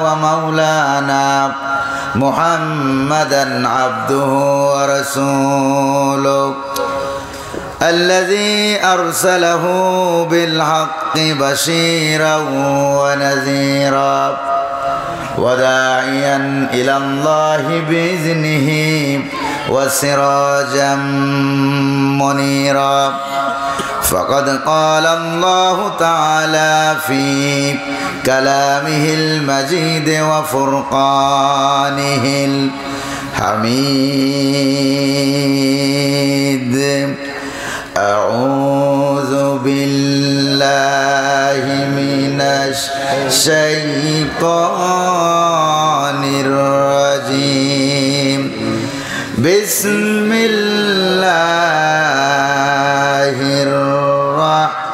ومولانا محمدا عبده ورسوله الذي أرسله بالحق بشيرا ونذيرا وداعيا إلى الله بإذنه وسراجا منيرا فقد قال الله تعالى في كلامه المجيد وفرقانه الحميد أعوذ بالله من الشيطان الرجيم بسم الله الرحمن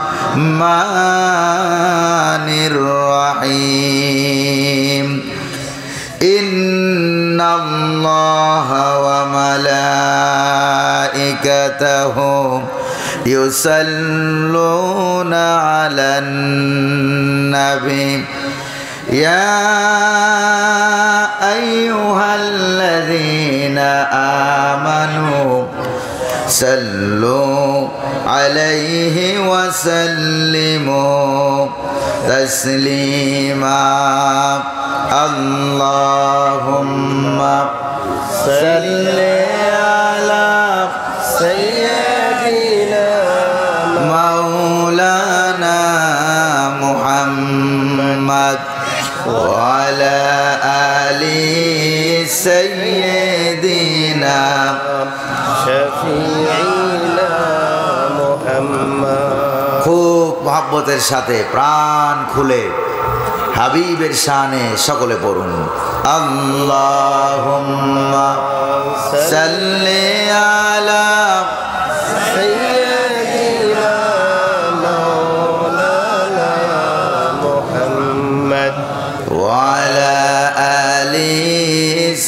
الرحيم إن الله وملائكته يصلون على النبي يا أيها الذين آمنوا صلوا عليه وسلموا تسليما اللهم صل على سيدنا مولانا محمد وعلى آل سيدنا شفيعنا محمد খুব মহব্বতের সাথে প্রাণ খুলে হাবিবের শানে সকলে পড়ুন আল্লাহুম্মা সাল্লি আলা সাইয়্যিদিনা মাওলানা মুহাম্মদ ওয়া আলা আলি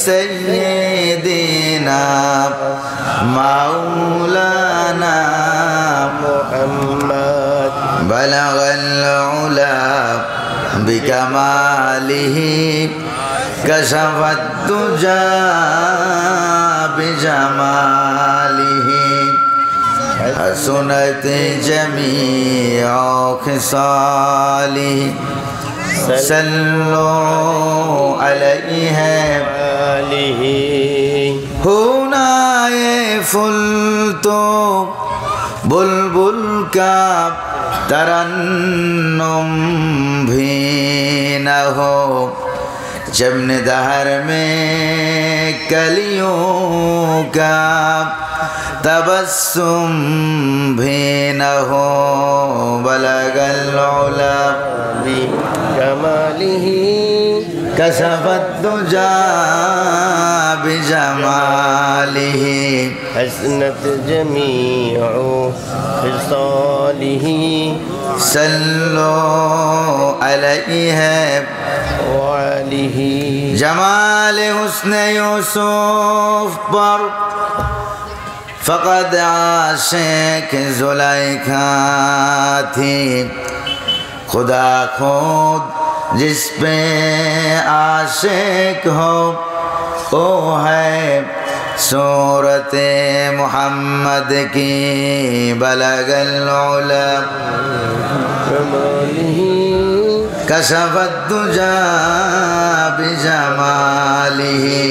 সাইয়্যিদিনা মাওলানা মুহাম্মদ বালাগাল উলা بكماله كشف الدجى بجماله حسنت جميع خصاله صلوا عليه هنا يفلت बुलबुल का तरन्नुम भी न हो जमने दहर में कलियों का तबस्सुम भी न हो बलगल उला भी कमालिही कशफत दुजा बिजमालिही हसनत जमीउ खिसालिही सल्लो अलैहि वालिही जमाल हुस्न यूसुफ पर फ़क़द आशिक़ ज़ुलैखा थी खुदा खुद जिस पे आशिक हो वो है सूरत मोहम्मद की बलगल उला कशफत दुजा बिजमालिही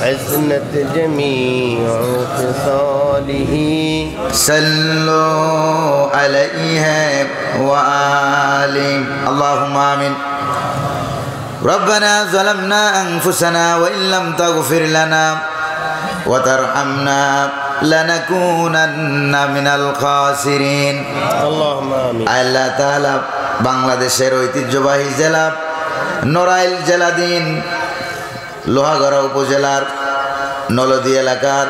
हसनत जमीउ खिसालिही सल्लु अलैहि व आलिहि अल्लाहुम्मा आमीन रब्बना ज़लमना अनफुसना व इन लम तग़फिर लना व तरहमना लनकूनन्ना मिनल खासिरिन अल्लाहुम्मा आमीन আল্লাহ তাআলা বাংলাদেশের ঐতিহ্যবাহী জেলা নড়াইল জেলাধীন লোহাগড়া উপজেলার নলদী এলাকার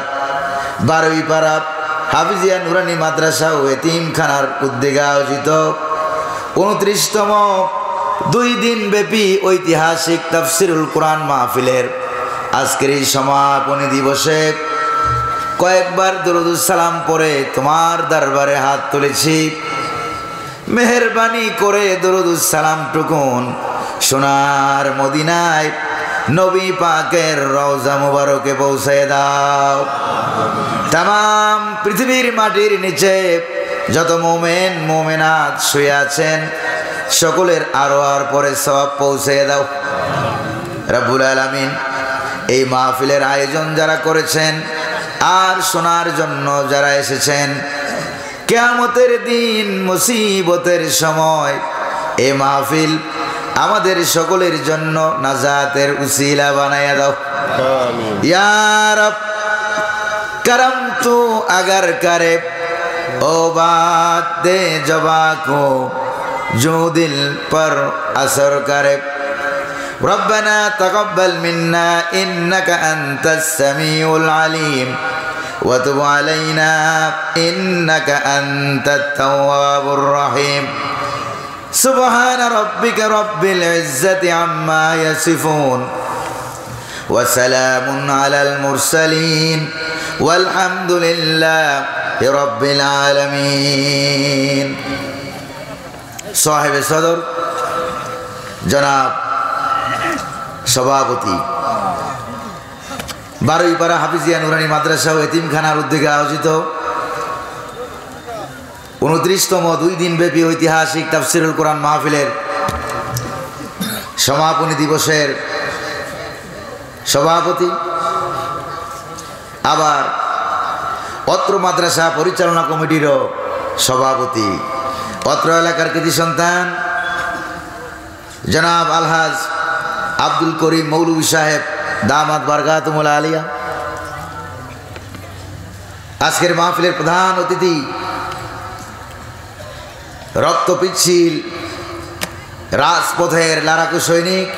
বারুইপাড়া হাফিজিয়া নুরানি মাদ্রাসা ও এতিমখানার উদ্যোগে আয়োজিত 29তম 2 দিন ব্যাপী ঐতিহাসিক তাফসিরুল কোরআন মাহফিলের আজকের এই সমাপনী দিবসে কয়েকবার দরুদ সালাম পড়ে তোমার দরবারে হাত তুলেছি। মেহেরবানি করে দরুদ সালাম টুকুন সোনার মদিনায় নবী পাকের রওজা মুবারকে পৌঁছে দাও। তামাম পৃথিবীর মাটির নিচে যত মোমেন মোমেনাত শুয়ে আছেন সকলের আরোয়ার পরে সওয়াব পৌঁছে দাও রব্বুল আলামিন। এই মাহফিলের আয়োজন যারা করেছেন আর শোনার জন্য যারা এসেছেন, কিয়ামতের দিন মুসিবতের সময় এই মাহফিল আমাদের সকলের জন্য নাজাতের উসিলা বানায়া দাও। ইয়া রব करम तू अगर करे ओ बात दे जवा को जो दिल पर असर करे। रब्बना तक़ब्बल मिन्ना इन्नका अंतस समीउल अलीम व तुब अलैना इन्नका अंतत तव्वाबुर रहीम। सुब्हान रब्बिका रब्बिल इज्जति अम्मा यसिफून व सलामुन अलल मुरसलीन वल्हम्दुलिल्लाहि रब्बिल आलमीन। साहिब सदर जनाब सभापति बारुईपाड़ा हाफिजिया নুরানী মাদ্রাসা ও এতিমখানার উদ্যোগে আয়োজিত 29তম 2 দিন ব্যাপী ঐতিহাসিক তাফসীরুল কোরআন মাহফিলের সমাপনী দিবসের সভাপতি, আবার অত্র মাদ্রাসা পরিচালনা কমিটিরও সভাপতি, অত্র এলাকার কৃতি সন্তান জনাব আলহাজ আব্দুল করিম মৌলভী সাহেব দামাত বারকাতুহুল আলিয়া, আজকের মাহফিলের প্রধান অতিথি রক্ত পিচ্ছিল রাজপথের লড়াকু সৈনিক,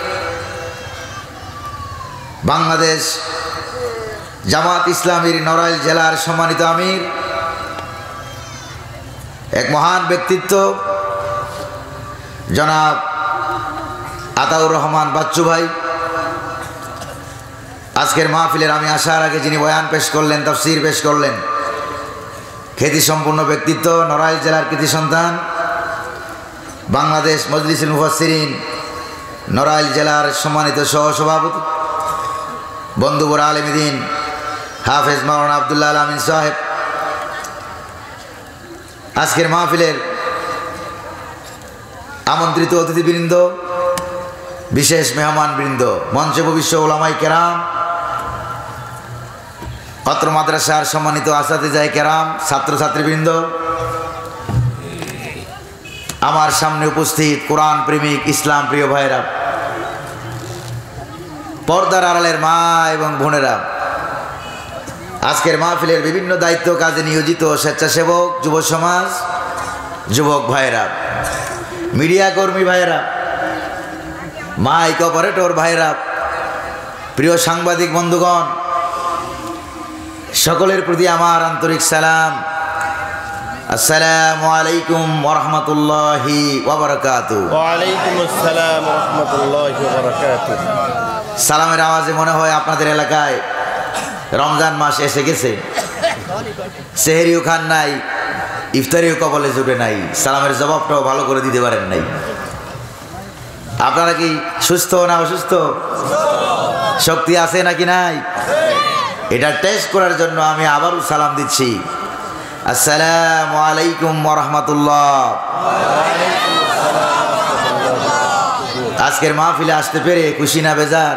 বাংলাদেশ জামাত ইসলামীর নড়াইল জেলার সম্মানিত আমির, এক মহান ব্যক্তিত্ব জনাব আতাউর রহমান বাচ্চু ভাই। আজকের মাহফিলের আমি আসার আগে যিনি বয়ান পেশ করলেন, তাফসীর পেশ করলেন, খ্যাতি সম্পন্ন ব্যক্তিত্ব, নড়াইল জেলার কৃতি সন্তান, বাংলাদেশ মজলিসুল মুফাসসিরিন নড়াইল জেলার সম্মানিত সহসভাপতি, বন্ধুবর আলেম দ্বীন হাফেজ মাওলানা আব্দুল্লাহ আল আমিন সাহেব, আজকের মাহফিলের আমন্ত্রিত অতিথিবৃন্দ, বিশেষ মেহমানবৃন্দ, মঞ্চে ভবিষ্য ওলামাই কেরাম, অত্র মাদ্রাসার সম্মানিত আসাতিজায়ে কেরাম, ছাত্রছাত্রীবৃন্দ, আমার সামনে উপস্থিত কোরআন প্রেমিক ইসলাম প্রিয় ভাইরা, পর্দার আড়ালের মা এবং বোনেরা, আজকের মাহফিলের বিভিন্ন দায়িত্ব কাজে নিয়োজিত স্বেচ্ছাসেবক, যুব সমাজ, যুবক ভাইরা, মিডিয়া কর্মী ভাইরা, মাইক অপারেটর ভাইরা, প্রিয় সাংবাদিক বন্ধুগণ, সকলের প্রতি আমার আন্তরিক সালাম। আসসালামু আলাইকুম ওয়া রাহমাতুল্লাহি ওয়া বারাকাতুহু। ওয়া আলাইকুম আসসালাম ওয়া রাহমাতুল্লাহি ওয়া বারাকাতুহু। সালামের আওয়াজে মনে হয় আপনাদের এলাকায় রমজান মাস এসে গেছে, সেহরিও খান নাই, ইফতারিও কবলে জুটে নাই, সালামের জবাবটাও ভালো করে দিতে পারেন নাই। আপনারা কি সুস্থ না অসুস্থ? শক্তি আছে নাকি নাই? এটা টেস্ট করার জন্য আমি আবারও সালাম দিচ্ছি। আসসালামু আলাইকুম ওয়া রাহমাতুল্লাহ। আজকের মাহফিলে আসতে পেরে খুশি না বেজার?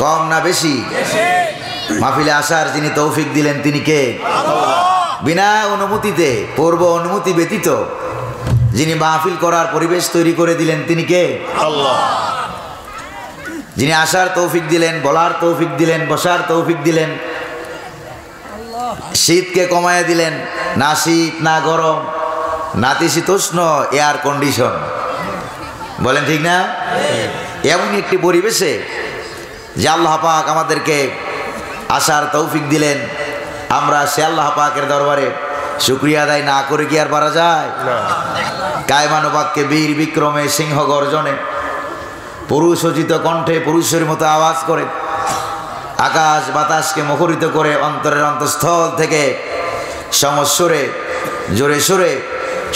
কম না বেশি? মাহফিলে আসার যিনি তৌফিক দিলেন তিনি কে? বিনা অনুমতিতে, পূর্ব অনুমতি ব্যতীত যিনি মাহফিল করার পরিবেশ তৈরি করে দিলেন তিনি কে? আল্লাহ। যিনি আসার তৌফিক দিলেন, বলার তৌফিক দিলেন, বসার তৌফিক দিলেন, শীতকে কমায় দিলেন, না শীত না গরম, নাতিশীতোষ্ণ এয়ার কন্ডিশন, বলেন ঠিক না? এমন একটি পরিবেশে যে আল্লাহ পাক আমাদেরকে আসার তৌফিক দিলেন, আমরা সে আল্লাহ পাকের দরবারে শুকরিয়া আদায় না করে কি আর পারা যায়? কায়মানুবাক্যে বীর বিক্রমে সিংহ গর্জনে পুরুষোচিত কণ্ঠে পুরুষের মতো আওয়াজ করে আকাশ বাতাসকে মুখরিত করে অন্তরের অন্তঃস্থল থেকে সমস্বরে জোরে সোরে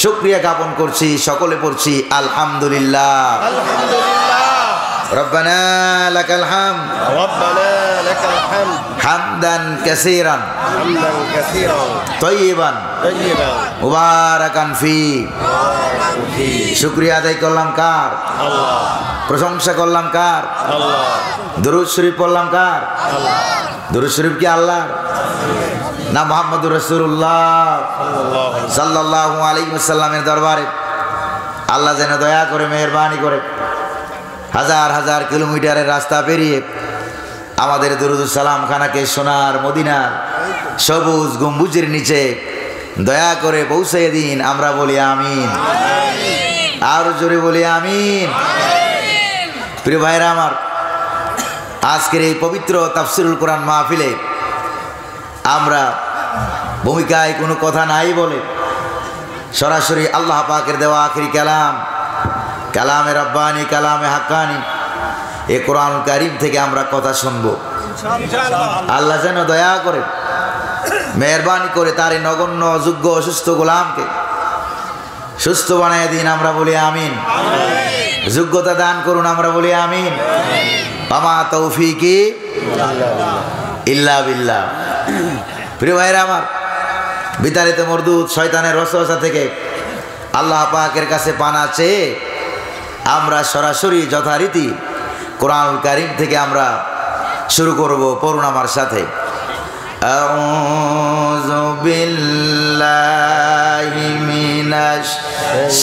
শুকরিয়া জ্ঞাপন করছি, সকলে পড়ছি আলহামদুলিল্লাহ। রব্বানা লাকাল হামদ ربنا لك الحمد হামদান কাসীরান حمدا كثيرا তাইয়িবান طيبا মুবারাকান ফি। শুকরিয়া আদায় করলাম কার? الله প্রশংসা করলাম কার? الله দরুদ শরীফ পড়লাম কার? الله দরুদ শরীফ কি আল্লাহ না মুহাম্মদুর রাসূলুল্লাহ صلى الله عليه وسلم সাল্লাল্লাহু আলাইহি ওয়াসাল্লামের দরবারে আল্লাহ যেন দয়া করে মেহেরবানি করে হাজার হাজার কিলোমিটারের রাস্তা পেরিয়ে আমাদের দরুদ সালাম খানাকে সোনার মদিনার সবুজ গম্বুজের নিচে দয়া করে পৌঁছে দিন। আমরা বলি আমিন, আর জোরে বলি আমিন। প্রিয় ভাইরা আমার, আজকের এই পবিত্র তাফসিরুল কোরআন মাহফিলে আমরা ভূমিকায় কোনো কথা নাই বলে সরাসরি আল্লাহ পাকের দেওয়া আখিরি কালাম, কালামে রব্বানি, কালামে হাক্কানি, এ কোরআন কারীম থেকে আমরা কথা শুনবো। আল্লাহ যেন দয়া করে মেহেরবানি করে তার এই নগণ্য অযোগ্য অসুস্থ গোলামকে সুস্থ বানায় দিন। আমরা বলি আমিন। যোগ্যতা দান করুন। আমরা বলি আমিন। আমা তৌফিকি ইল্লা বিল্লাহ। প্রিয় ভাইরা আমার, বিতাড়িত মরদুদ শয়তানের ওয়াসওয়াসা থেকে আল্লাহ পাকের কাছে পানা চেয়ে আমরা সরাসরি যথারীতি কোরআনুল কারীম থেকে আমরা শুরু করব। পড়ুন আমার সাথে। আউযু বিল্লাহি মিনাশ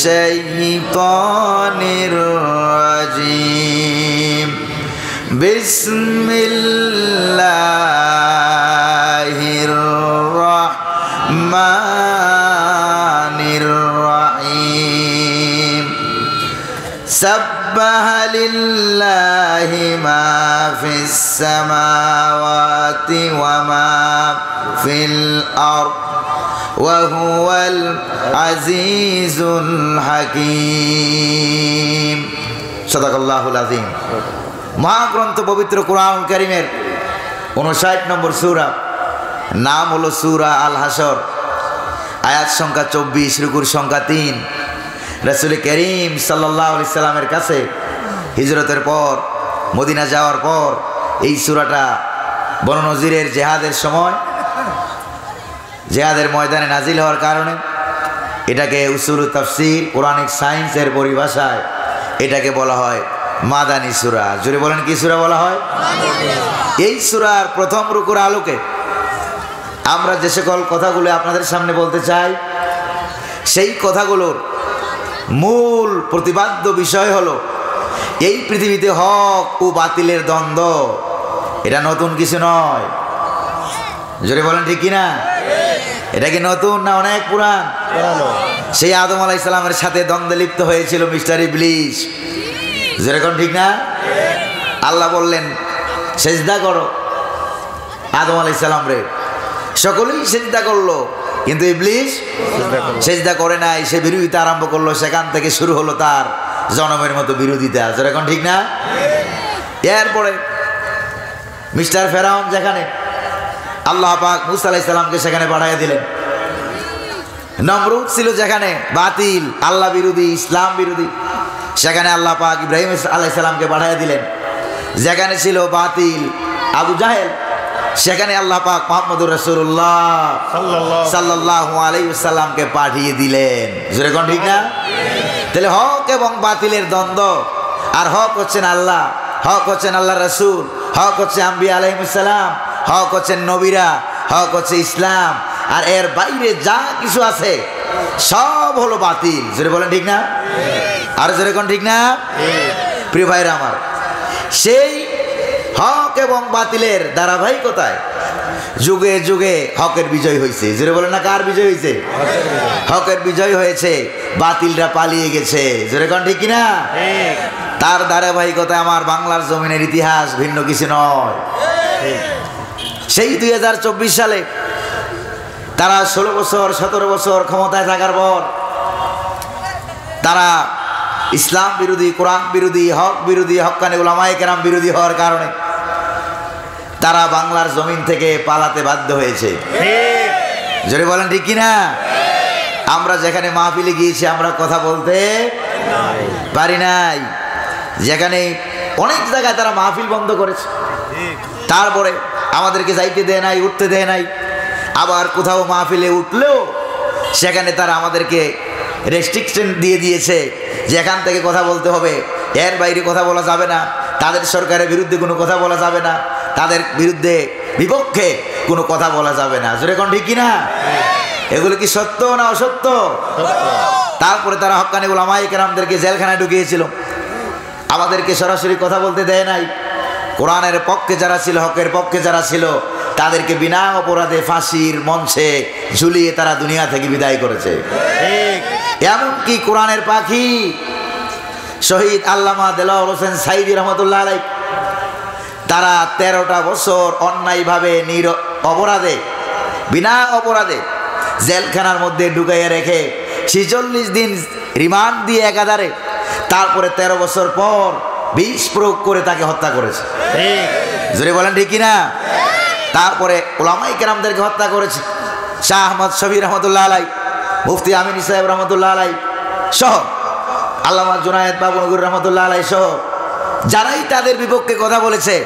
শাইতানির রাজিম। বিসমিল্লাহির রাহমানির রাহিম। সাব্বাহা লিল্লাহি মা ফিস সামাওয়াতি ওয়া মা ফিল আরদ ওয়া হুয়াল আজিজুল হাকীম। সাদাকাল্লাহুল আযীম। মহাগ্রন্থ পবিত্র কোরআনুল কারীমের 59 নম্বর সূরা, নাম হলো সূরা আল হাসর, আয়াত সংখ্যা 24, রুকুর সংখ্যা 3। রাসূল করিম সাল্লাল্লাহু আলাইহি সাল্লামের কাছে হিজরতের পর, মদিনা যাওয়ার পর এই সূরাটা বনু নজিরের জেহাদের সময়, জেহাদের ময়দানে নাজিল হওয়ার কারণে এটাকে উসুলুত তাফসীর, কোরআনিক সায়েন্সের পরিভাষায় এটাকে বলা হয় মাদানী সূরা। জোরে বলেন কি সূরা বলা হয়? এই সূরার প্রথম রুকুর আলোকে আমরা যে সকল কথাগুলো আপনাদের সামনে বলতে চাই, সেই কথাগুলোর মূল প্রতিপাদ্য বিষয় হলো এই পৃথিবীতে হক ও বাতিলের দ্বন্দ্ব। এটা নতুন কিছু নয়। জোরে বলেন ঠিক কিনা? এটা কি নতুন না অনেক পুরান? সেই আদম আলাইহিস সালামের সাথে দ্বন্দ্বে লিপ্ত হয়েছিল মিস্টার ইবলিস। যেরকম ঠিক না? আল্লাহ বললেন সেজদা করো আদম আলাইহিস সালাম রে, সকলেই সেজদা করলো, কিন্তু ইবলিস সেজদা করে নাই। সে বিরোধিতা আরম্ভ করলো। সেখান থেকে শুরু হলো তার জনমের মতো বিরোধিতা। যেরকম ঠিক না? এরপরে মিস্টার ফেরাউন, যেখানে আল্লাহ পাক মূসা আলাইহিস সালামকে সেখানে পাঠিয়ে দিলেন। নমরুদ ছিল যেখানে বাতিল, আল্লাহ বিরোধী, ইসলাম বিরোধী, সেখানে আল্লাহ পাক ইব্রাহিম আলাইহিস সালামকে পাঠিয়ে দিলেন। যেখানে ছিল বাতিল আবু জাহেল, সেখানে আল্লাহ পাক মুহাম্মদুর রাসূলুল্লাহ সাল্লাল্লাহু আলাইহি ওয়াসাল্লামকে পাঠিয়ে দিলেন। জোরে কোন ঠিক না? তাহলে হক এবং বাতিলের দ্বন্দ্ব, আর হক হচ্ছেন আল্লাহ, হক হচ্ছেন আল্লাহর রাসূল, হক হচ্ছে আম্বিয়া আলাইহিস সালাম, হক হচ্ছেন নবীরা, হক হচ্ছে ইসলাম, আর এর বাইরে যা কিছু আছে সব হলো বাতিল। জোরে বলেন ঠিক না? আর জোরে কোন ঠিক না? প্রিয় ভাইরা আমার, সেই হক এবং বাতিলের ধারাবাহিকতায় যুগে যুগে হকের বিজয় হয়েছে। জোরে বলেন না, কার বিজয় হয়েছে? হকের বিজয় হয়েছে, বাতিলরা পালিয়ে গেছে। জোরে কোন ঠিক কিনা? তার ধারাবাহিকতায় আমার বাংলার জমিনের ইতিহাস ভিন্ন কিছু নয়। সেই 2024 সালে তারা 16 বছর 17 বছর ক্ষমতায় থাকার পর তারা ইসলাম বিরোধী, কোরআন বিরোধী, হক বিরোধী, হক্কানি উলামায়ে কেরাম বিরোধী হওয়ার কারণে তারা বাংলার জমিন থেকে পালাতে বাধ্য হয়েছে। জোরে বলেন ঠিক কিনা? আমরা যেখানে মাহফিলে গিয়েছি আমরা কথা বলতে পারি নাই। যেখানে অনেক জায়গায় তারা মাহফিল বন্ধ করেছে, তারপরে আমাদেরকে যাইতে দেয় নাই, উঠতে দেয় নাই। আবার কোথাও মাহফিলে উঠলেও সেখানে তারা আমাদেরকে রেস্ট্রিকশন দিয়ে দিয়েছে যে এখান থেকে কথা বলতে হবে, এর বাইরে কথা বলা যাবে না, তাদের সরকারের বিরুদ্ধে কোনো কথা বলা যাবে না, তাদের বিরুদ্ধে বিপক্ষে কোনো কথা বলা যাবে না। জোরে কোন ঠিক কিনা? এগুলো কি সত্য না অসত্য? তারপরে তারা হক্কানি উলামায়ে কেরামদেরকে জেলখানায় ঢুকিয়েছিল, আমাদেরকে সরাসরি কথা বলতে দেয় নাই। কোরআনের পক্ষে যারা ছিল, হকের পক্ষে যারা ছিল, তাদেরকে বিনা অপরাধে ফাঁসির মঞ্চে ঝুলিয়ে তারা দুনিয়া থেকে বিদায় করেছে। এমনকি কোরআনের পাখি শহীদ আল্লামা দেলোয়ার হোসেন সাইদি রহমতুল্লাহ আলাইহি, তারা 13টা বছর অন্যায়ভাবে অপরাধে, বিনা অপরাধে জেলখানার মধ্যে ঢুকাইয়া রেখে 46 দিন রিমান্ড দিয়ে একাধারে, তারপরে 13 বছর পর বিষ প্রয়োগ করে তাকে হত্যা করেছে। জোরে বলেন ঠিক কিনা? তারপরে উলামায়ে কেরামদেরকে হত্যা করেছে, শাহ আহমদ শফি রহমতুল্লাহ আলাইহি, মুফতি আমিন সাহেব রহমতুল্লাহ আলাইহি সহ, আল্লামা জুনায়েদ বাবুনগরী রহমতুল্লাহ আলাইহি সহ যারাই তাদের বিপক্ষে কথা বলেছে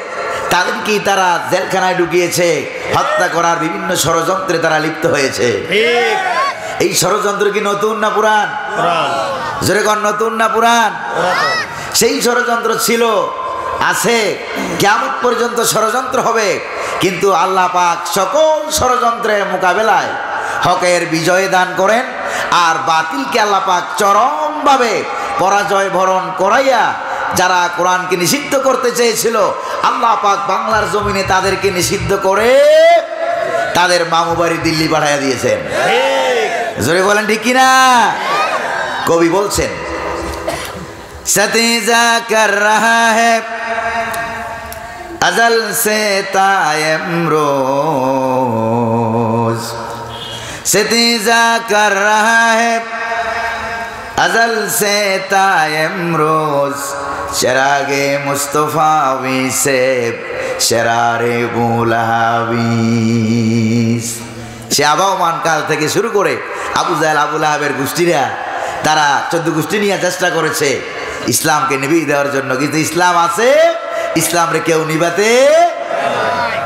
তাদেরকেই তারা জেলখানায় ঢুকিয়েছে, হত্যা করার বিভিন্ন ষড়যন্ত্রে তারা লিপ্ত হয়েছে। এই ষড়যন্ত্র কি নতুন না পুরান? জোরে কোন নতুন না পুরান? সেই ষড়যন্ত্র ছিল, আছে, কিয়ামত পর্যন্ত ষড়যন্ত্র হবে। কিন্তু আল্লাহ পাক সকল ষড়যন্ত্রের মোকাবেলায় হকের বিজয় দান করেন, আর বাতিলকে আল্লাহ পাক চরমভাবে পরাজয় বরণ করাইয়া যারা কোরআনকে নিষিদ্ধ করতে চেয়েছিল, আল্লাহ পাক বাংলার জমিনে তাদেরকে নিষিদ্ধ করে তাদের মামু বাড়ি দিল্লি পাঠাইয়া দিয়েছেন। জোরে বলেন ঠিক কিনা? কবি বলছেন, সতীজা কর রহা হ্যায় अजल से तायमरोज सितीजा कर रहा है अजल से तायमरोज शरागे मुस्तफ़ावी से शरारे बुलावीस। সে আবহমান কাল থেকে শুরু করে আবু জাহেল আবু লাহাবের গোষ্ঠীরা তারা 14 গোষ্ঠী নিয়ে চেষ্টা করেছে ইসলামকে নিভিয়ে দেওয়ার জন্য, কিন্তু ইসলাম আছে, ইসলামরে কেউ নিভাতে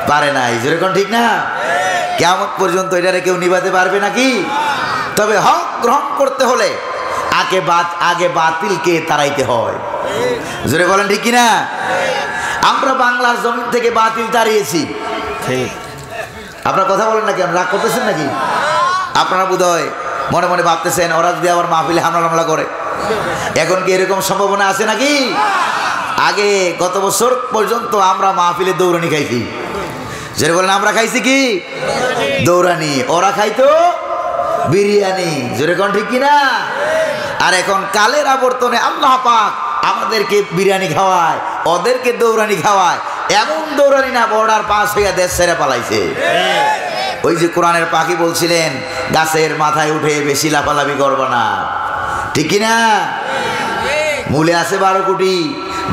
পারে নাই। যেরকম ঠিক না? কিয়ামত পর্যন্ত এটারে কেউ নিভাতে পারবে নাকি? তবে হক গ্রহণ করতে হলে আগে বাতিলকে তাড়াইতে হয়। জোরে বলেন ঠিক কিনা? আমরা বাংলার জমিন থেকে বাতিল তাড়িয়েছি। আপনারা কথা বলেন না কেন? রাগ করতেছেন নাকি? আপনারা বোধহয় মনে মনে ভাবতেছেন ওরা যদি আবার মাহফিলে হামলা করে, এখন কি এরকম সম্ভাবনা আছে নাকি? আগে গত বছর পর্যন্ত আমরা মাহফিলে দৌড়ানি খাইছি। যেটা বলেন আমরা খাইছি কি? দৌড়ানি। ওরা খাইতো বিরিয়ানি। যেরকম ঠিক কিনা? আর এখন কালের আবর্তনে আল্লাহ পাক আমাদেরকে বিরিয়ানি খাওয়ায়, ওদেরকে দৌড়ানি খাওয়ায়। এমন দৌড়ানি না বর্ডার পাস হইয়া দেশ ছেড়ে পালাইছে। ওই যে কোরআনের পাখি বলছিলেন, গাছের মাথায় উঠে বেশি লাফালাফি করবা না, ঠিক কিনা? মূলে আছে 12 কোটি,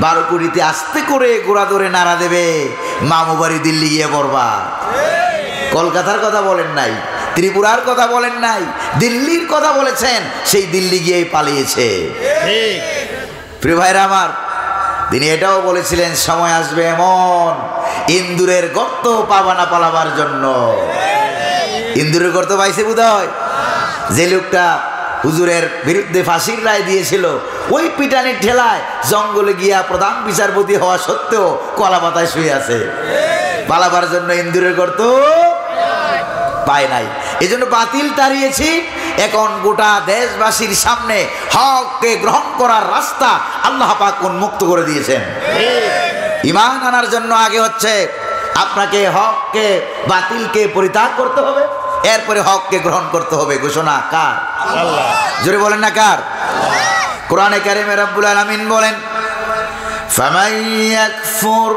12 কোটিতে আস্তে করে গোড়া ধরে নাড়া দেবে, মামু বাড়ি দিল্লি গিয়ে পড়বা। কলকাতার কথা বলেন নাই, ত্রিপুরার কথা বলেন নাই, দিল্লির কথা বলেছেন, সেই দিল্লি গিয়ে পালিয়েছে। প্রিয় ভাইরা আমার, তিনি এটাও বলেছিলেন সময় আসবে এমন ইন্দুরের গর্ত পাবা না পালাবার জন্য। ইন্দুরের গর্ত পাইছে বোধহয়? যে লোকটা হুজুরের বিরুদ্ধে ফাঁসির রায় দিয়েছিল, ওই পিটানির ঠেলায় জঙ্গলে গিয়া প্রধান বিচারপতি হওয়া সত্ত্বেও কলা পাতায় শুয়ে আছে। পালাবার জন্য ইন্দুরের গর্ত পায় নাই। এই জন্য বাতিল তাড়িয়েছি। এখন গোটা দেশবাসীর সামনে হককে গ্রহণ করার রাস্তা আল্লাহ পাক উন্মুক্ত করে দিয়েছেন। ঈমান আনার জন্য আগে হচ্ছে আপনাকে হককে, বাতিলকে পরিত্যাগ করতে হবে, এরপরে হককে গ্রহণ করতে হবে। ঘোষণা কার? আল্লাহ। জোরে বলেন না কার? কোরআনে কারিমে রব্বুল আলামিন বলেন, ফামান ইয়াকফুর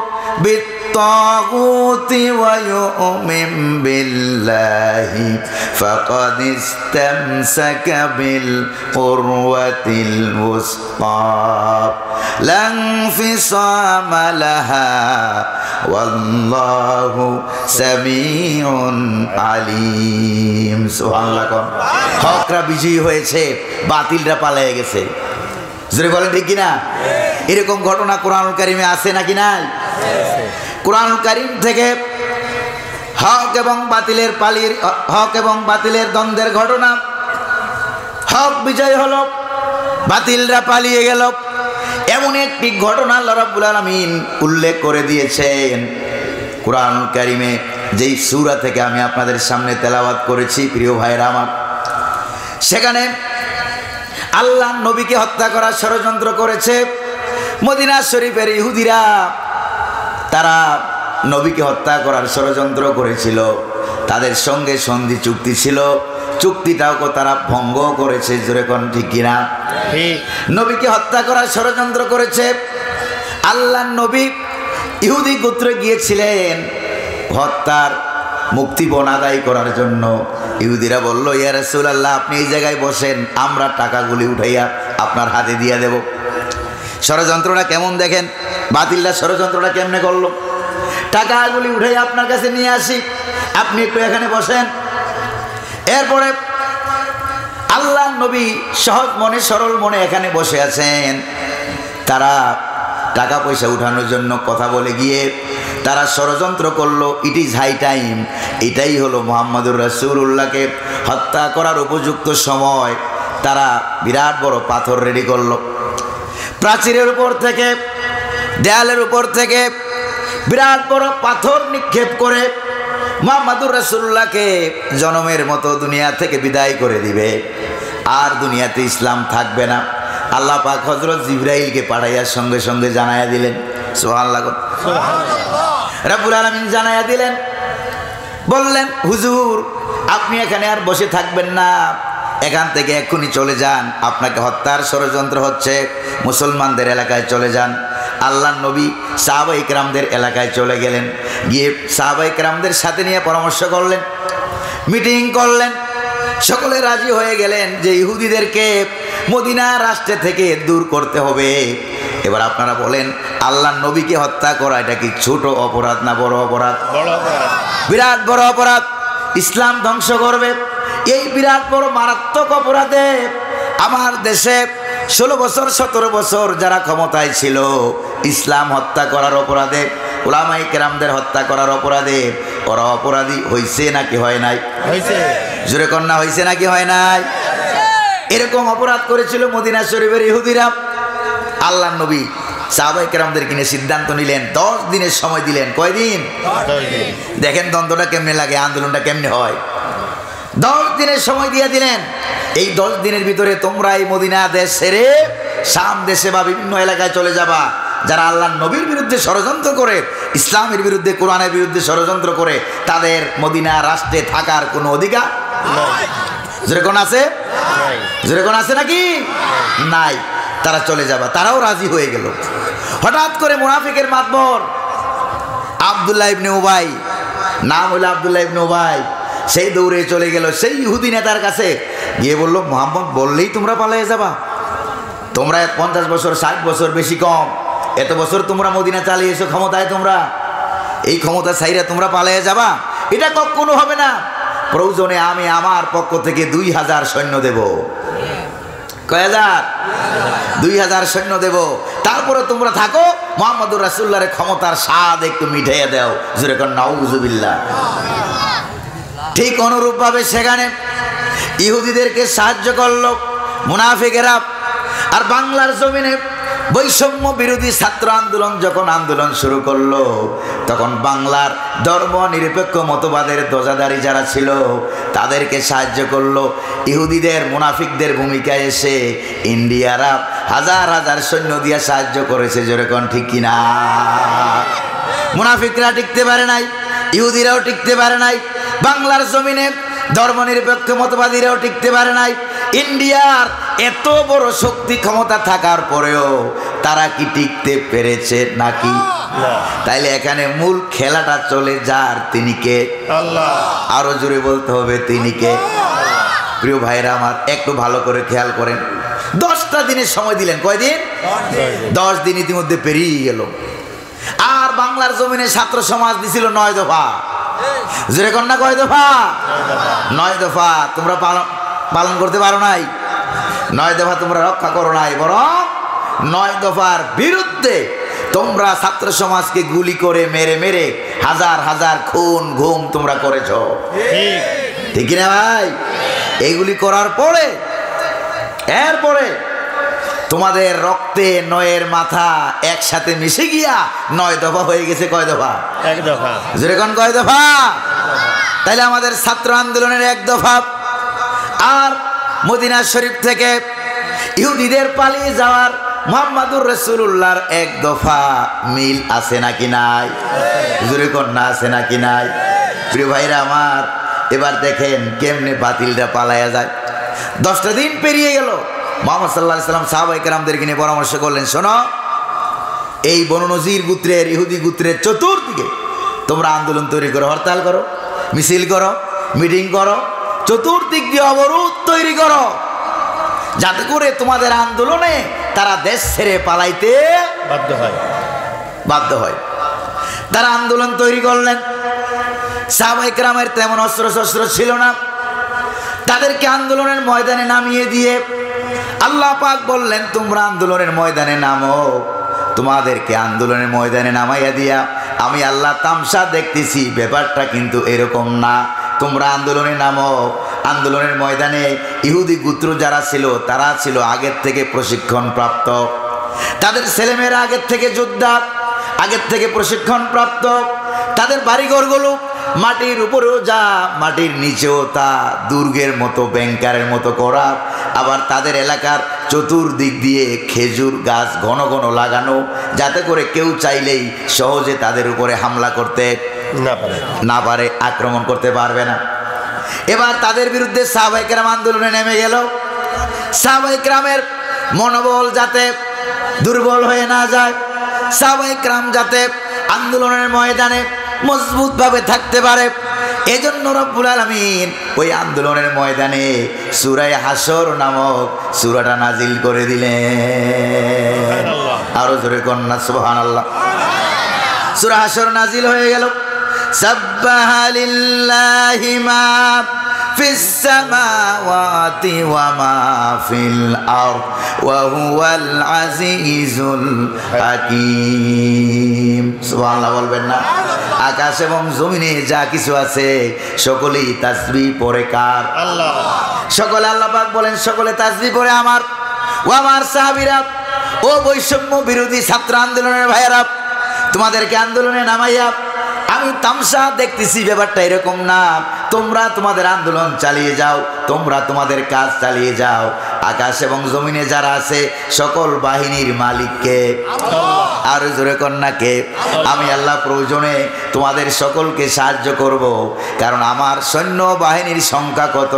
বিত্তাগুতি ওয়া ইউমিন বিল্লাহি ফাকাদ ইসতামসাকা বিল উরওয়াতিল ওয়াসকা লা ইনফিসামা লাহা ওয়াল্লাহু সামিউন আলিম। সুবহানাল্লাহ। হকরা বিজয়ী হয়েছে, বাতিলরা পালিয়ে গেছে। জোরে বলেন ঠিক কিনা? এরকম ঘটনা কোরআনুল কারিমে আছে নাকি নাই? কোরআনুল কারিম থেকে হক এবং বাতিলের দ্বন্দ্বের ঘটনা, হক বিজয় হলো, বাতিলরা পালিয়ে গেল, এমন একটি ঘটনা আল্লাহ রাব্বুল আলামিন উল্লেখ করে দিয়েছেন কোরআনুল কারিমে, যেই সূরা থেকে আমি আপনাদের সামনে তেলাওয়াত করেছি প্রিয় ভাইরা আমার। সেখানে আল্লাহ নবীকে হত্যা করার ষড়যন্ত্র করেছে মদিনা শরীফের ইহুদিরা। তারা নবীকে হত্যা করার ষড়যন্ত্র করেছিল, তাদের সঙ্গে সন্ধি চুক্তি ছিল, চুক্তিটাও তারা ভঙ্গ করেছে। জোরে কোন ঠিক কিনা? নবীকে হত্যা করার ষড়যন্ত্র করেছে। আল্লাহ নবী ইহুদি গোত্রে গিয়েছিলেন হত্যার মুক্তিপণ আদায় করার জন্য। ইহুদিরা বলল, ইয়া রাসূলুল্লাহ, আপনি এই জায়গায় বসেন, আমরা টাকাগুলি উঠাইয়া আপনার হাতে দিয়ে দেব। ষড়যন্ত্রটা কেমন দেখেন, বাতিলরা ষড়যন্ত্রটা কেমনে করলো। টাকাগুলি উঠাইয়া আপনার কাছে নিয়ে আসি, আপনি একটু এখানে বসেন। এরপরে আল্লাহ নবী সহজ মনে সরল মনে এখানে বসে আছেন। তারা টাকা পয়সা উঠানোর জন্য কথা বলে গিয়ে তারা ষড়যন্ত্র করলো। ইট ইজ হাই টাইম, এটাই হলো মুহাম্মদুর রাসূলুল্লাহকে হত্যা করার উপযুক্ত সময়। তারা বিরাট বড় পাথর রেডি করলো। প্রাচীরের উপর থেকে, দেয়ালের উপর থেকে বিরাট বড় পাথর নিক্ষেপ করে মুহাম্মদুর রাসূলুল্লাহকে জনমের মতো দুনিয়া থেকে বিদায় করে দিবে। আর দুনিয়াতে ইসলাম থাকবে না। আল্লাহ পাক হযরত জিবরাইলকে পাঠাইয়া সঙ্গে সঙ্গে জানাইয়া দিলেন। সুবহানাল্লাহ। রাব্বুল আলামিন জানাইয়া দিলেন, বললেন, হুজুর আপনি এখানে আর বসে থাকবেন না, এখান থেকে এক্ষুনি চলে যান, আপনাকে হত্যার ষড়যন্ত্র হচ্ছে, মুসলমানদের এলাকায় চলে যান। আল্লাহ নবী সাহাবায়ে কেরামদের এলাকায় চলে গেলেন, গিয়ে সাহাবায়ে কেরামদের সাথে নিয়ে পরামর্শ করলেন, মিটিং করলেন। সকলে রাজি হয়ে গেলেন যে ইহুদিদেরকে মদিনা রাষ্ট্র থেকে দূর করতে হবে। এবার আপনারা বলেন, আল্লাহ নবীকে হত্যা করা এটা কি ছোট অপরাধ না বড় অপরাধ? বিরাট বড় অপরাধ। ইসলাম ধ্বংস করবে এই বিরাট বড় মারাত্মক অপরাধে আমার দেশে 16 বছর 17 বছর যারা ক্ষমতায় ছিল, ইসলাম হত্যা করার অপরাধে, উলামায়ে কেরামদের হত্যা করার অপরাধে ওরা অপরাধী হয়েছে নাকি হয় নাই? জোরে কন্যা, হয়েছে নাকি হয় নাই? এরকম অপরাধ করেছিল মদিনা শরীফের ইহুদিরা। আল্লাহ নবী সাহাবায়ে কেরামদের কিনে সিদ্ধান্ত নিলেন, 10 দিনের সময় দিলেন। কয়দিন? 10 দিন। দেখেন দ্বন্দ্বটা কেমনে লাগে, আন্দোলনটা কেমনে হয়। 10 দিনের সময় দিয়ে দিলেন। এই 10 দিনের ভিতরে তোমরা এই মদিনা দেশ ছেড়ে শাম দেশে বা বিভিন্ন এলাকায় চলে যাবা। যারা আল্লাহ নবীর বিরুদ্ধে ষড়যন্ত্র করে, ইসলামের বিরুদ্ধে, কোরআনের বিরুদ্ধে ষড়যন্ত্র করে, তাদের মদিনা রাষ্ট্রে থাকার কোনো অধিকার যেরকম আছে, যেরকম আছে নাকি নাই, তারা চলে যাবা। তারাও রাজি হয়ে গেল। হঠাৎ করে মুনাফিকের মাতবর আব্দুল্লাহ ইবনে উবাই, নাম হলো আব্দুল্লাহ ইবনে উবাই, সেই দৌড়ে চলে গেল সেই ইহুদি নেতার কাছে, গিয়ে বলল, মুহাম্মদ বললেই তোমরা পালিয়ে যাবা? তোমরা 50 বছর 60 বছর বেশি কম, এত বছর তোমরা মদিনা চালিয়েছো ক্ষমতায়, তোমরা এই ক্ষমতা ছাইরা তোমরা পালিয়ে যাবা? এটা কখনো হবে না। প্রয়োজনে আমি আমার পক্ষ থেকে 2000 সৈন্য দেব। কয় হাজার? 2000 সৈন্য দেব। তারপরে তোমরা থাকো, মুহাম্মদুর রাসূলুল্লাহর ক্ষমতার স্বাদ একটু মিঠাইয়া দাও। জোরে কোন নাউযুবিল্লাহ। ঠিক অনুরূপভাবে সেখানে ইহুদিদেরকে সাহায্য করলো মুনাফিকেরা। আর বাংলার জমিনে বৈষম্য বিরোধী ছাত্র আন্দোলন যখন আন্দোলন শুরু করলো, তখন বাংলার ধর্ম নিরপেক্ষ মতবাদের ধ্বজাধারী যারা ছিল তাদেরকে সাহায্য করলো ইহুদিদের, মুনাফিকদের ভূমিকায় এসে ইন্ডিয়ারা হাজার হাজার সৈন্য দিয়ে সাহায্য করেছে। যেরকম ঠিক কিনা? মুনাফিকরা টিকতে পারে নাই, ইহুদিরাও টিকতে পারে নাই, বাংলার জমিনে ধর্মনিরপেক্ষ মতবাদীরাও টিকতে পারে নাই। ইন্ডিয়ার এত বড় শক্তি ক্ষমতা থাকার পরেও তারা কি টিকতে পেরেছে নাকি? তাইলে এখানে মূল খেলাটা চলে যার, তিনি কে? আল্লাহ। আরো জোরে বলতে হবে, তিনি কে? প্রিয় ভাইরা আমার, একটু ভালো করে খেয়াল করেন। 10টা দিনের সময় দিলেন। কয়দিন? 10 দিন ইতিমধ্যে পেরিয়ে গেল। আর বাংলার জমিনে ছাত্র সমাজ দিছিল 9 দফা। জোরে কন্যা, কয় দফা? 9 দফা। তোমরা পালন করতে পারো নাই। 9 দফা তোমরা রক্ষা করো নাই, বরং 9 দফার বিরুদ্ধে তোমরা ছাত্র সমাজকে গুলি করে মেরে মেরে হাজার হাজার খুন ঘুম তোমরা করেছ, ঠিক না ভাই? এইগুলি করার পরে এরপরে তোমাদের রক্তে 9-এর মাথা একসাথে মিশে গিয়া 9 দফা হয়ে গেছে। কয় দফা? 1 দফা। যেরকম কয় দফা? তাইলে আমাদের ছাত্র আন্দোলনের 1 দফা। আর মদিনা শরীফ থেকে ইহুদিদের পালিয়ে যাওয়ার মুহাম্মাদুর রাসূলুল্লাহর 1 দফা মিল আছে নাকি নাই? যেরকম না আছে নাকি নাই? প্রিয় ভাইরা আমার, এবার দেখেন কেমনে বাতিলটা পালায়া যায়। 10টা দিন পেরিয়ে গেল। মুহাম্মদ সাল্লাল্লাহু আলাইহি সাল্লাম সাহাবায়ে কেরামদেরকে নিয়ে পরামর্শ করলেন, শোনো, এই বনু নজির গোত্রের ইহুদি গোত্রের চতুর্দিকে তোমরা আন্দোলন তৈরি করো, হরতাল করো, মিছিল করো, মিটিং করো, চতুর্দিক দিয়ে অবরোধ তৈরি করো, যাতে করে তোমাদের আন্দোলনে তারা দেশ ছেড়ে পালাইতে বাধ্য হয়। তারা আন্দোলন তৈরি করলেন। সাহাবায়ে কেরামের তেমন অস্ত্র শস্ত্র ছিল না। তাদেরকে আন্দোলনের ময়দানে নামিয়ে দিয়ে আল্লাহ পাক বললেন, তোমরা আন্দোলনের ময়দানে নামো। তোমাদেরকে আন্দোলনের ময়দানে নামাইয়া দিয়া আমি আল্লাহ তামসা দেখতেছি, ব্যাপারটা কিন্তু এরকম না। তোমরা আন্দোলনে নামো। আন্দোলনের ময়দানে ইহুদি গোত্র যারা ছিল তারা ছিল আগের থেকে প্রশিক্ষণ প্রাপ্ত, তাদের ছেলেমেয়েরা আগের থেকে যোদ্ধা, আগের থেকে প্রশিক্ষণ প্রাপ্ত। তাদের বাড়িঘরগুলো মাটির উপরেও যা, মাটির নিচেও তা, দুর্গের মতো ব্যাংকারের মতো করা। আবার তাদের এলাকার চতুর্দিক দিয়ে খেজুর গাছ ঘন ঘন লাগানো, যাতে করে কেউ চাইলেই সহজে তাদের উপরে হামলা করতে না পারে, আক্রমণ করতে পারবে না। এবার তাদের বিরুদ্ধে সাহাবায়ে কেরাম আন্দোলনে নেমে গেল। সাহাবায়ে কেরামের মনোবল যাতে দুর্বল হয়ে না যায়, সাহাবায়ে কেরাম যাতে আন্দোলনের ময়দানে মজবুত ভাবে থাকতে পারে, এজন্য রব্বুল আলামিন ওই আন্দোলনের ময়দানে সূরা হাসর নামক সূরাটা নাজিল করে দিলেন। আরো জোরে কন্যা সুবহানাল্লাহ। সূরা হাসর নাজিল হয়ে গেল। সাব্বাহা লিল্লাহি মা ফিস সামাওয়াতি ওয়া মা ফিল আরদ ওয়া হুয়াল আজিজুল হাকীম। সুবহানাল্লাহ বলবেন না? আকাশ এবং জমিনে যা কিছু আছে সকলেই তাসবিহ পড়ে কার? আল্লাহ। সকলে আল্লাহ পাক বলেন সকলে তাসবিহ পড়ে আমার। ও আমার সাহাবীরা, ও বৈষম্য বিরোধী ছাত্র আন্দোলনের ভাইয়েরা, তোমাদেরকে আন্দোলনে নামাইয়া আমি তামসা দেখতেছি, ব্যাপারটা এরকম না। তোমরা তোমাদের আন্দোলন চালিয়ে যাও, তোমরা তোমাদের কাজ চালিয়ে যাও। আকাশ এবং জমিনে যারা আছে সকল বাহিনীর মালিককে, আর জোরে কন্যাকে, আমি আল্লাহ প্রয়োজনে তোমাদের সকলকে সাহায্য করব, কারণ আমার সৈন্য বাহিনীর সংখ্যা কত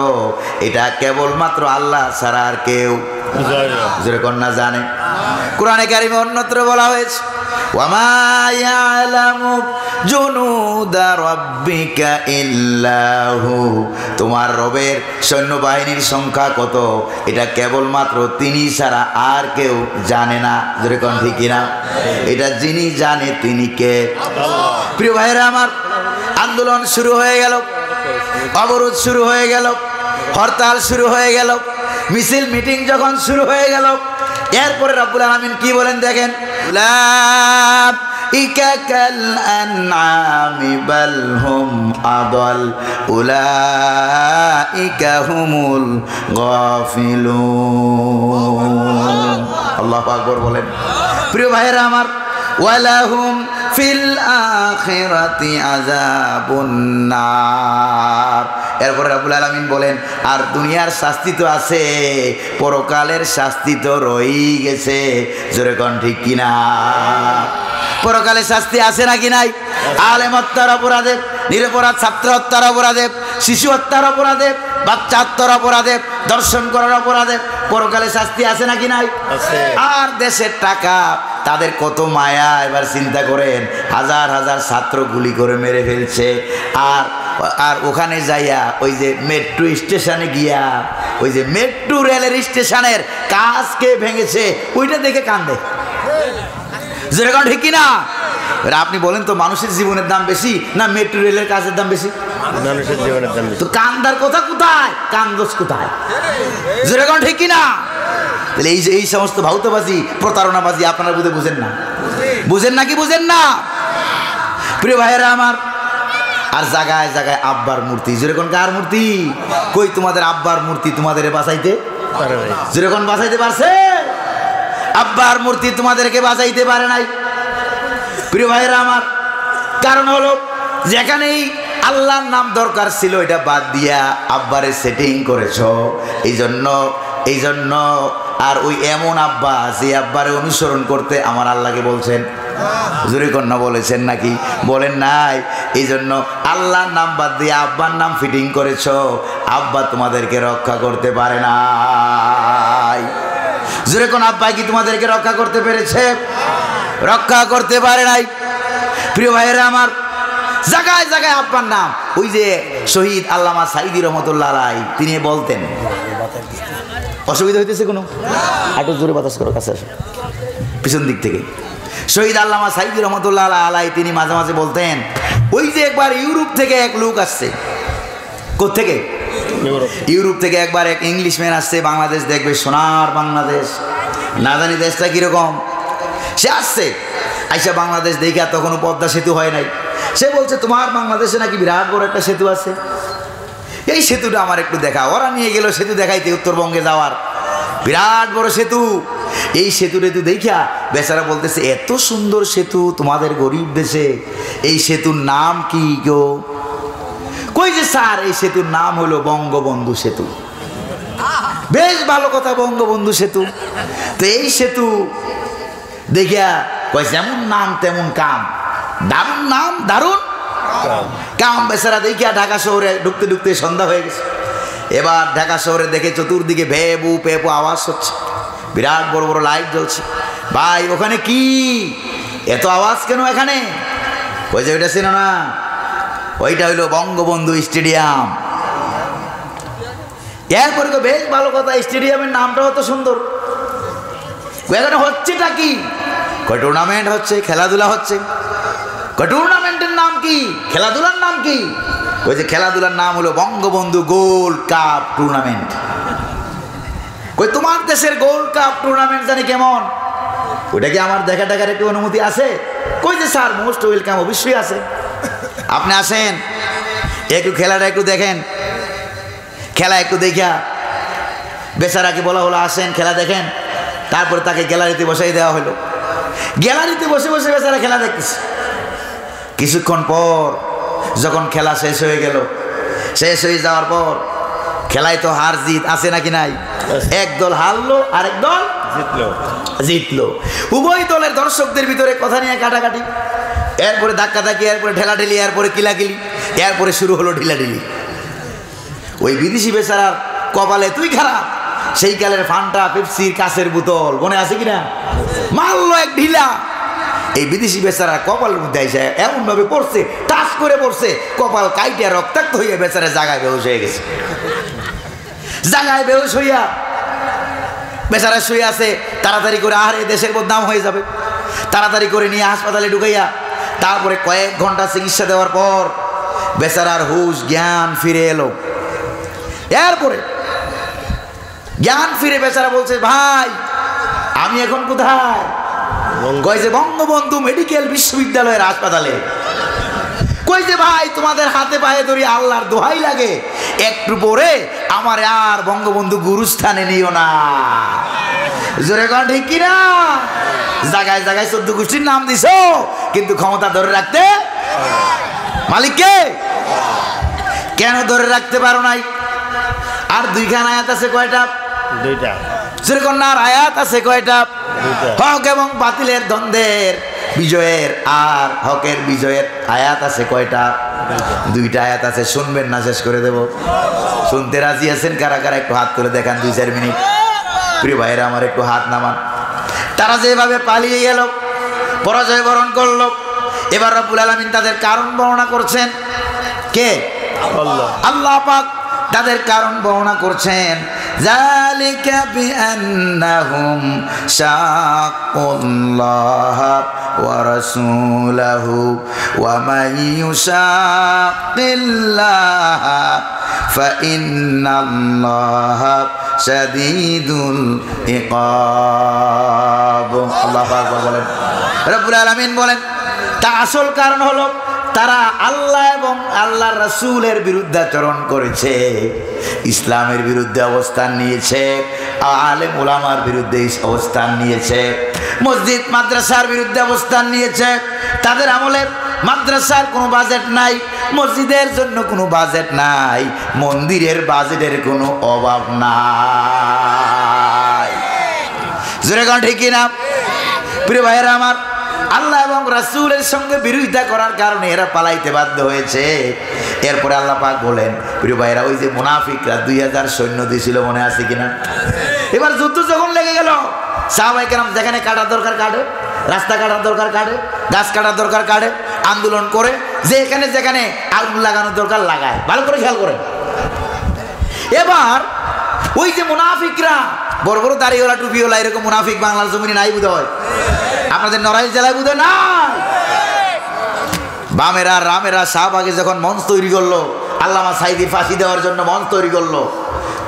এটা কেবলমাত্র আল্লাহ ছাড়া আর কেউ জোরে কন্যা জানে। কোরআনে কারিমে অন্যত্র বলা হয়েছে, ওয়ামা ইয়ালামু জুনুদা রাব্বিকা ইল্লাহু, তোমার রবের সৈন্যবাহিনীর সংখ্যা কত এটা কেবলমাত্র তিনি ছাড়া আর কেউ জানে না। যেরকম ঠিক কিনা? এটা যিনি জানে তিনি কে? প্রিয় ভাইরা আমার, আন্দোলন শুরু হয়ে গেল, অবরোধ শুরু হয়ে গেল, হরতাল শুরু হয়ে গেল, মিছিল মিটিং যখন শুরু হয়ে গেল, এরপরে রব্বুল আলামিন কি বলেন দেখেন, উলাইকা কাল আনআমি বাল হুম আদাল উলাইকা হুমুল গাফিলুন। আল্লাহু আকবার বলেন। প্রিয় ভাইরা আমার, ওয়ালাহুম ফিল আখিরাতি আযাবুন নার। এরপরে রব্বুল আলামিন বলেন, আর দুনিয়ার শাস্তি তো আছে, পরকালের শাস্তি তো রয়েই গেছে। জোরে কোন ঠিক কিনা? পরকালে শাস্তি আছে নাকি নাই? আলেম হত্যার অপরাধে, নিরপরাধ ছাত্র হত্যার অপরাধে, শিশু হত্যার অপরাধে, বাচ্চা হত্যার অপরাধে, দর্শন করার অপরাধে পরকালে শাস্তি আছে নাকি নাই? আর দেশের টাকা, তাদের কত মায়া। এবার চিন্তা করেন, হাজার হাজার ছাত্র গুলি করে মেরে ফেলছে, আর ওখানে যাইয়া ওই যে মেট্রো স্টেশনে গিয়া ওই যে মেট্রো রেলের স্টেশনের কাঁচ কে ভেঙেছে ওইটা দেখে কান্দে। যেরকম ঠিক কিনা? এবার আপনি বলেন তো, মানুষের জীবনের দাম বেশি না মেট্রো রেলের কাজের দাম বেশি? মানুষের জীবনের দাম বেশি। তো কান্দার কথা কোথায়, কান্দোস কোথায়? জোরে কোন ঠিক কিনা? তাহলে এই সমস্ত ভাউতাবাজি, প্রতারণাবাজি আপনারা বুঝেন না? বুঝেন নাকি বুঝেন না? প্রিয় ভাইয়েরা আমার, আর জায়গায় জায়গায় আব্বার মূর্তি। যেরকম কার মূর্তি? কই তোমাদের আব্বার মূর্তি তোমাদের বাঁচাইতে যেরকম বাঁচাইতে পারছে? আব্বার মূর্তি তোমাদেরকে বাঁচাইতে পারে নাই। প্রিয় ভাইয়েরা আমার, কারণ হলো যেখানেই আল্লাহর নাম দরকার ছিল এটা বাদ দিয়া আব্বারে সেটিং করেছো। এই জন্য আর ওই এমন আব্বা যে আব্বারে অনুসরণ করতে আমার আল্লাহকে বলছেন, জোরে কন্যা বলেছেন নাকি? বলেন নাই? এই জন্য আল্লাহর নাম বাদ দিয়ে আব্বার নাম ফিটিং করেছো। আব্বা তোমাদেরকে রক্ষা করতে পারে নাই। জোরে কোন আব্বা কি তোমাদেরকে রক্ষা করতে পেরেছে? রক্ষা করতে পারে নাই। প্রিয় ভাইয়েরা আমার, জায়গায় জায়গায় আব্বার নাম। ওই যে শহীদ আল্লামা সাঈদী রহমতুল্লাহ আলাইহি তিনি বলতেন, অসুবিধা হইতেছে কোনো? একটু জোরে বাতাস করো, কাছে আসো, পিছন দিক থেকে। শহীদ আল্লামা সাঈদী রহমতুল্লাহ আলাইহি তিনি মাঝে মাঝে বলতেন, ওই যে একবার ইউরোপ থেকে এক লোক আসছে। কোত্থেকে? ইউরোপ থেকে একবার এক ইংলিশম্যান আসছে বাংলাদেশ দেখবে, সোনার বাংলাদেশ, না জানি দেশটা কিরকম। সে আসছে, আইসা বাংলাদেশ দেখা তখনও পদ্মা সেতু হয় নাই। সে বলছে তোমার বাংলাদেশে নাকি বিরাট বড় একটা সেতু আছে, এই সেতুটা আমার একটু দেখা। ওরা নিয়ে গেল সেতু দেখাইতে, উত্তরবঙ্গে যাওয়ার বিরাট বড় সেতু। এই সেতু দেখা বেচারা বলতেছে, এত সুন্দর সেতু তোমাদের গরিব দেশে, এই সেতুর নাম কি গো? কই যে স্যার, এই সেতুর নাম হলো বঙ্গবন্ধু সেতু। বেশ ভালো কথা, বঙ্গবন্ধু সেতু। তো এই সেতু দেখিয়া কই যেমন নাম তেমন কাম, দারুণ নাম দারুণ কাম। বেচারা দেখিয়া ঢাকা শহরে ঢুকতে ঢুকতে সন্ধ্যা হয়ে গেছে। এবার ঢাকা শহরে দেখে চতুর্দিকে ভেবু পেপু আওয়াজ হচ্ছে, বিরাট বড় বড় লাইট জ্বলছে। ভাই ওখানে কি এত আওয়াজ কেন এখানে? ওই যে ওইটা ছিল না, ওইটা হইলো বঙ্গবন্ধু স্টেডিয়াম। এরপরে তো বেশ ভালো কথা, স্টেডিয়ামের নামটাও তো সুন্দর। এখানে হচ্ছেটা কি? টুর্নামেন্ট হচ্ছে, খেলাধুলা হচ্ছে। টুর্নামেন্টের নাম কি? খেলাধুলার নাম কি? ওই যে খেলাধুলার নাম হলো বঙ্গবন্ধু গোল্ড কাপ টুর্নামেন্ট। কই তোমার দেশের গোল্ড কাপ টুর্নামেন্ট জানি কেমন? ওইটা কি আমার দেখা দেখার একটু অনুমতি আছে? কই যে স্যার মোস্ট ওয়েলকাম, অবশ্যই আছে। আপনি আসেন, একটু খেলাটা একটু দেখেন। খেলা একটু দেখা বেচারাকে বলা হলো আসেন খেলা দেখেন। তারপরে তাকে গ্যালারিতে বসাই দেওয়া হলো। গ্যালারিতে বসে বসে বেচারা খেলা দেখতেছে। কিছুক্ষণ পর যখন খেলা শেষ হয়ে গেল, শেষ হয়ে যাওয়ার পর খেলায় তো হার জিত আছে নাকি নাই? এক দল হারলো, আরেক দল জিতলো। উভয় দলের দর্শকদের ভিতরে কথা নিয়ে কাটাকাটি, এরপরে ধাক্কাধাক্কি, এরপরে ঠেলাঠেলি, এরপরে কিলাকিলি, এরপরে শুরু হলো ঢিলাঢিলি। ওই বিদেশি বেচারার কপালে তুই খারাপ, সেই কালের ফান্টা পেপসির কাছের বোতল মনে আছে কিনা, মারলো এক ঢিলা। এই বিদেশি বেচারা কপালের মধ্যে এসে এমন ভাবে পড়ছে, টাচ করে পড়ছে, কপাল কাইটে রক্তাক্ত হইয়া বেচারা জায়গায় বেহুশ হয়ে গেছে। জায়গায় বেহুশ হইয়া বেচারা শুয়ে আছে। তাড়াতাড়ি করে আহারে দেশের বদনাম হয়ে যাবে, তাড়াতাড়ি করে নিয়ে হাসপাতালে ঢুকাইয়া তারপরে কয়েক ঘন্টা চিকিৎসা দেওয়ার পর বেচারার হুশ জ্ঞান ফিরে এলো। এরপরে জ্ঞান ফিরে বেচারা বলছে, ভাই আমি এখন কোথায়? কই যে বঙ্গবন্ধু মেডিকেল বিশ্ববিদ্যালয়ের হাসপাতালে। কই যে ভাই তোমাদের হাতে পায়ে ধরি, আল্লাহর দোহাই লাগে, একটু পরে আমার আর বঙ্গবন্ধু গুরুস্থানে নিও না। জোরে কোন ঠিক কিনা? জায়গায় জায়গায় 14 গোষ্ঠীর নাম দিছো, কিন্তু ক্ষমতা ধরে রাখতে মালিককে কেন ধরে রাখতে পারো নাই? আর দুইখান আয়াত আছে কয়টা? দুইটা। জোরে কোন আর আয়াত আছে কয়টা? হক এবং বাতিলের দ্বন্দ্বের বিজয়ের আর হকের বিজয়ের আয়াত আছে কয়টা? দুইটা আয়াত আছে। শুনবেন না শেষ করে দেব? শুনতে রাজি আছেন কারা কারা? একটু হাত তুলে দেখান 2-4 মিনিট। প্রিয় ভাইরা আমার একটু হাত নামান। তারা যেভাবে পালিয়ে গেল, পরাজয় বরণ করলো, এবার রব্বুল আলামিন তাদের কারণ বর্ণনা করছেন। কে? আল্লাহ। আল্লাহ পাক তাদের কারণ বর্ণনা করছেন যালিকা বিআন্নাহুম শাক্কুল্লাহ ওয়া রাসূলাহু ওয়া মান ইউশাক্কিল্লাহ ফাইন্নাল্লাহা শাদীদুল ইকাব। আল্লাহু আকবার বলেন। রব্বুল আলামিন বলেন তার আসল কারণ হলো তারা আল্লাহ এবং আল্লাহর রাসূলের বিরুদ্ধাচরণ করেছে, ইসলামের বিরুদ্ধে অবস্থান নিয়েছে, আলেম ওলামার বিরুদ্ধে অবস্থান নিয়েছে, মসজিদ মাদ্রাসার বিরুদ্ধে অবস্থান নিয়েছে। তাদের আমলে মাদ্রাসার কোনো বাজেট নাই, মসজিদের জন্য কোনো বাজেট নাই, মন্দিরের বাজেটের কোনো অভাব নাই। জোরে কোন ঠিক না? প্রিয় ভাইয়েরা আমার, আল্লাহ এবং রাসূলের সঙ্গে বিরোধিতা করার কারণে এরা পালাইতে বাধ্য হয়েছে। এরপরে আল্লাহ পাক বলেন, প্রিয় ভাইয়েরা, ওই যে মুনাফিকরা 2000 সৈন্য দিয়েছিল, মনে আছে কিনা? এবার যুদ্ধ যখন লেগে গেল, সাহাবায়ে কেরাম যেখানে কাটার দরকার কাটে, রাস্তা কাটার দরকার কাটে, গাছ কাটার দরকার কাটে, আন্দোলন করে, যেখানে যেখানে আগুন লাগানোর দরকার লাগায়। ভালো করে খেয়াল করেন। এবার ওই যে মুনাফিকরা, বড় বড় দাড়িওয়ালা টুপিওয়ালা, এরকম মুনাফিক বাংলার জমিনে নাই বোধ হয়, আপনাদের নড়াইল জেলায় বোধ হয় নাই। বামেরা রামেরা শাহবাগে যখন মঞ্চ তৈরি করলো, আল্লামা সাঈদীর ফাঁসি দেওয়ার জন্য মঞ্চ তৈরি করলো,